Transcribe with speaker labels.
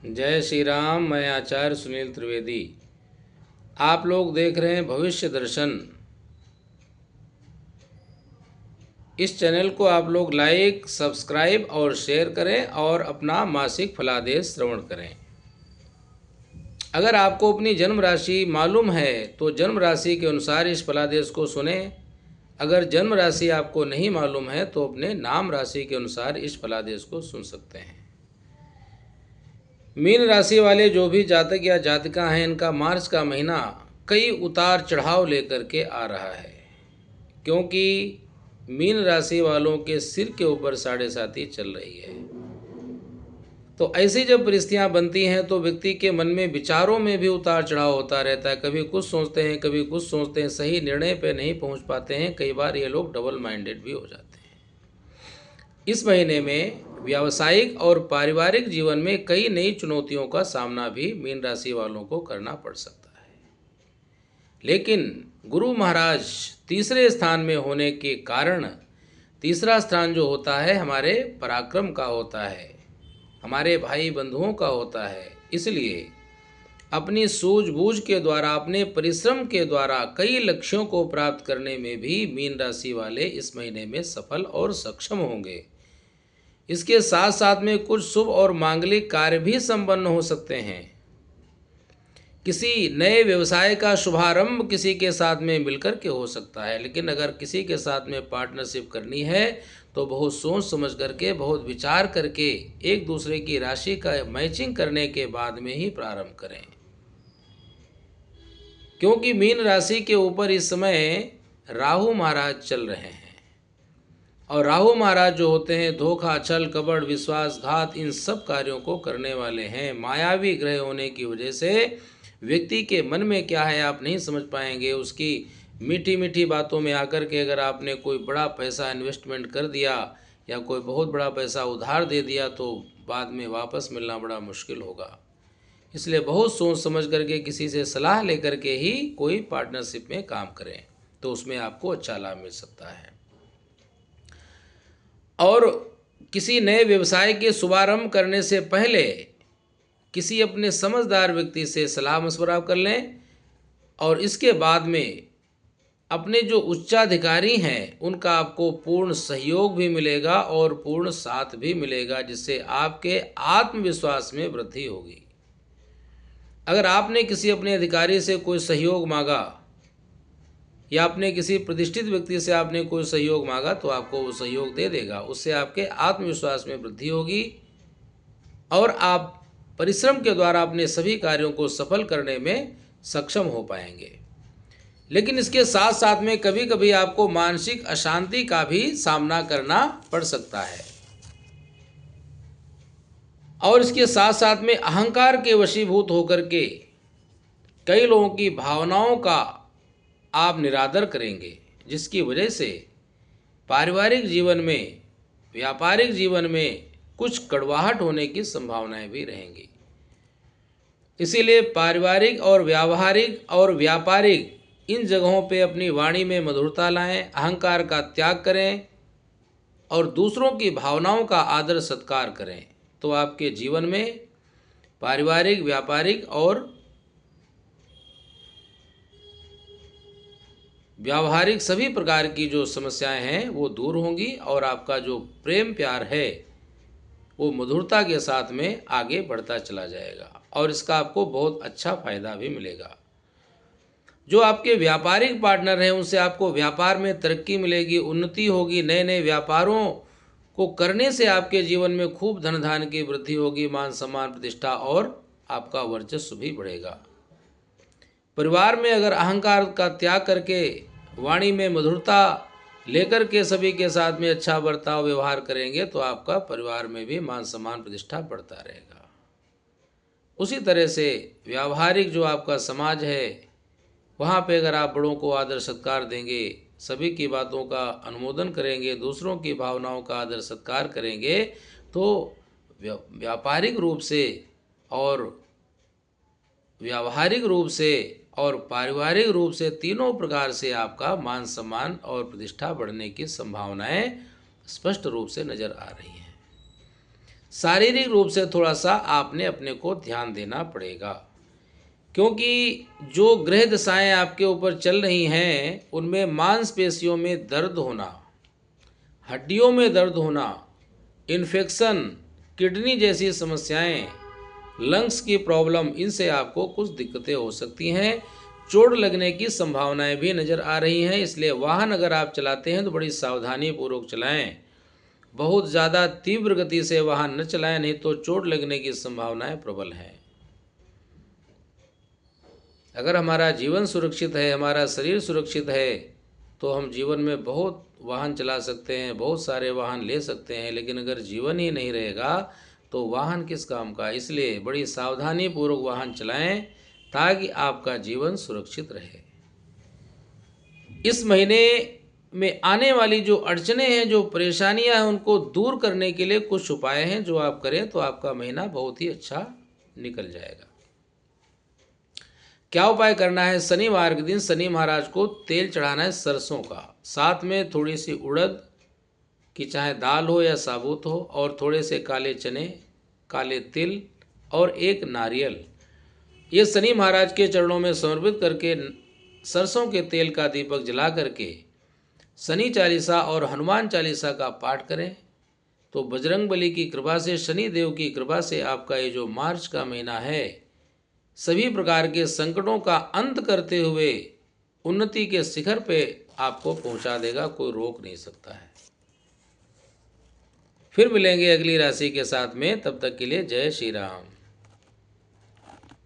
Speaker 1: जय श्री राम। मैं आचार्य सुनील त्रिवेदी। आप लोग देख रहे हैं भविष्य दर्शन। इस चैनल को आप लोग लाइक, सब्सक्राइब और शेयर करें और अपना मासिक फलादेश श्रवण करें। अगर आपको अपनी जन्म राशि मालूम है तो जन्म राशि के अनुसार इस फलादेश को सुने। अगर जन्म राशि आपको नहीं मालूम है तो अपने नाम राशि के अनुसार इस फलादेश को सुन सकते हैं। मीन राशि वाले जो भी जातक या जातिका हैं, इनका मार्च का महीना कई उतार चढ़ाव लेकर के आ रहा है, क्योंकि मीन राशि वालों के सिर के ऊपर 7.5 चल रही है। तो ऐसी जब परिस्थितियां बनती हैं तो व्यक्ति के मन में विचारों में भी उतार चढ़ाव होता रहता है। कभी कुछ सोचते हैं, कभी कुछ सोचते हैं, सही निर्णय पे नहीं पहुंच पाते हैं। कई बार ये लोग डबल माइंडेड भी हो जाते हैं। इस महीने में व्यावसायिक और पारिवारिक जीवन में कई नई चुनौतियों का सामना भी मीन राशि वालों को करना पड़ सकता है। लेकिन गुरु महाराज तीसरे स्थान में होने के कारण, तीसरा स्थान जो होता है हमारे पराक्रम का होता है, हमारे भाई बंधुओं का होता है, इसलिए अपनी सूझबूझ के द्वारा, अपने परिश्रम के द्वारा कई लक्ष्यों को प्राप्त करने में भी मीन राशि वाले इस महीने में सफल और सक्षम होंगे। इसके साथ साथ में कुछ शुभ और मांगलिक कार्य भी संपन्न हो सकते हैं। किसी नए व्यवसाय का शुभारंभ किसी के साथ में मिलकर के हो सकता है। लेकिन अगर किसी के साथ में पार्टनरशिप करनी है तो बहुत सोच समझ करके, बहुत विचार करके, एक दूसरे की राशि का मैचिंग करने के बाद में ही प्रारंभ करें, क्योंकि मीन राशि के ऊपर इस समय राहु महाराज चल रहे हैं। और राहु महाराज जो होते हैं धोखा, छल, कपट, विश्वासघात, इन सब कार्यों को करने वाले हैं। मायावी ग्रह होने की वजह से व्यक्ति के मन में क्या है आप नहीं समझ पाएंगे। उसकी मीठी मीठी बातों में आकर के अगर आपने कोई बड़ा पैसा इन्वेस्टमेंट कर दिया या कोई बहुत बड़ा पैसा उधार दे दिया तो बाद में वापस मिलना बड़ा मुश्किल होगा। इसलिए बहुत सोच समझ करके, किसी से सलाह लेकर के ही कोई पार्टनरशिप में काम करें तो उसमें आपको अच्छा लाभ मिल सकता है। और किसी नए व्यवसाय के शुभारंभ करने से पहले किसी अपने समझदार व्यक्ति से सलाह मशवरा कर लें और इसके बाद में अपने जो उच्चाधिकारी हैं उनका आपको पूर्ण सहयोग भी मिलेगा और पूर्ण साथ भी मिलेगा, जिससे आपके आत्मविश्वास में वृद्धि होगी। अगर आपने किसी अपने अधिकारी से कोई सहयोग मांगा या अपने किसी प्रतिष्ठित व्यक्ति से आपने कोई सहयोग मांगा तो आपको वो सहयोग दे देगा। उससे आपके आत्मविश्वास में वृद्धि होगी और आप परिश्रम के द्वारा अपने सभी कार्यों को सफल करने में सक्षम हो पाएंगे। लेकिन इसके साथ साथ में कभी कभी आपको मानसिक अशांति का भी सामना करना पड़ सकता है। और इसके साथ साथ में अहंकार के वशीभूत होकर के कई लोगों की भावनाओं का आप निरादर करेंगे, जिसकी वजह से पारिवारिक जीवन में, व्यापारिक जीवन में कुछ कड़वाहट होने की संभावनाएं भी रहेंगी। इसीलिए पारिवारिक और व्यावहारिक और व्यापारिक इन जगहों पे अपनी वाणी में मधुरता लाएं, अहंकार का त्याग करें और दूसरों की भावनाओं का आदर सत्कार करें, तो आपके जीवन में पारिवारिक, व्यापारिक और व्यावहारिक सभी प्रकार की जो समस्याएं हैं वो दूर होंगी और आपका जो प्रेम प्यार है वो मधुरता के साथ में आगे बढ़ता चला जाएगा और इसका आपको बहुत अच्छा फायदा भी मिलेगा। जो आपके व्यापारिक पार्टनर हैं उनसे आपको व्यापार में तरक्की मिलेगी, उन्नति होगी। नए नए व्यापारों को करने से आपके जीवन में खूब धन धान्य की वृद्धि होगी, मान सम्मान, प्रतिष्ठा और आपका वर्चस्व भी बढ़ेगा। परिवार में अगर अहंकार का त्याग करके वाणी में मधुरता लेकर के सभी के साथ में अच्छा बर्ताव व्यवहार करेंगे तो आपका परिवार में भी मान सम्मान, प्रतिष्ठा बढ़ता रहेगा। उसी तरह से व्यावहारिक जो आपका समाज है वहाँ पे अगर आप बड़ों को आदर सत्कार देंगे, सभी की बातों का अनुमोदन करेंगे, दूसरों की भावनाओं का आदर सत्कार करेंगे तो व्यापारिक रूप से और व्यावहारिक रूप से और पारिवारिक रूप से तीनों प्रकार से आपका मान सम्मान और प्रतिष्ठा बढ़ने की संभावनाएं स्पष्ट रूप से नजर आ रही हैं। शारीरिक रूप से थोड़ा सा आपने अपने को ध्यान देना पड़ेगा, क्योंकि जो ग्रह दशाएं आपके ऊपर चल रही हैं उनमें मांसपेशियों में दर्द होना, हड्डियों में दर्द होना, इन्फेक्शन, किडनी जैसी समस्याएं, लंग्स की प्रॉब्लम, इनसे आपको कुछ दिक्कतें हो सकती हैं। चोट लगने की संभावनाएं भी नज़र आ रही हैं, इसलिए वाहन अगर आप चलाते हैं तो बड़ी सावधानी पूर्वक चलाएं। बहुत ज़्यादा तीव्र गति से वाहन न चलाएं, नहीं तो चोट लगने की संभावनाएं प्रबल हैं। अगर हमारा जीवन सुरक्षित है, हमारा शरीर सुरक्षित है, तो हम जीवन में बहुत वाहन चला सकते हैं, बहुत सारे वाहन ले सकते हैं, लेकिन अगर जीवन ही नहीं रहेगा तो वाहन किस काम का। इसलिए बड़ी सावधानी पूर्वक वाहन चलाएं ताकि आपका जीवन सुरक्षित रहे। इस महीने में आने वाली जो अड़चनें हैं, जो परेशानियां हैं, उनको दूर करने के लिए कुछ उपाय हैं जो आप करें तो आपका महीना बहुत ही अच्छा निकल जाएगा। क्या उपाय करना है? शनिवार के दिन शनि महाराज को तेल चढ़ाना है सरसों का, साथ में थोड़ी सी उड़द की चाहे दाल हो या साबुत हो, और थोड़े से काले चने, काले तिल और एक नारियल, ये शनि महाराज के चरणों में समर्पित करके सरसों के तेल का दीपक जला करके शनि चालीसा और हनुमान चालीसा का पाठ करें तो बजरंग बली की कृपा से, शनि देव की कृपा से आपका ये जो मार्च का महीना है सभी प्रकार के संकटों का अंत करते हुए उन्नति के शिखर पे आपको पहुंचा देगा, कोई रोक नहीं सकता है। फिर मिलेंगे अगली राशि के साथ में, तब तक के लिए जय श्री राम।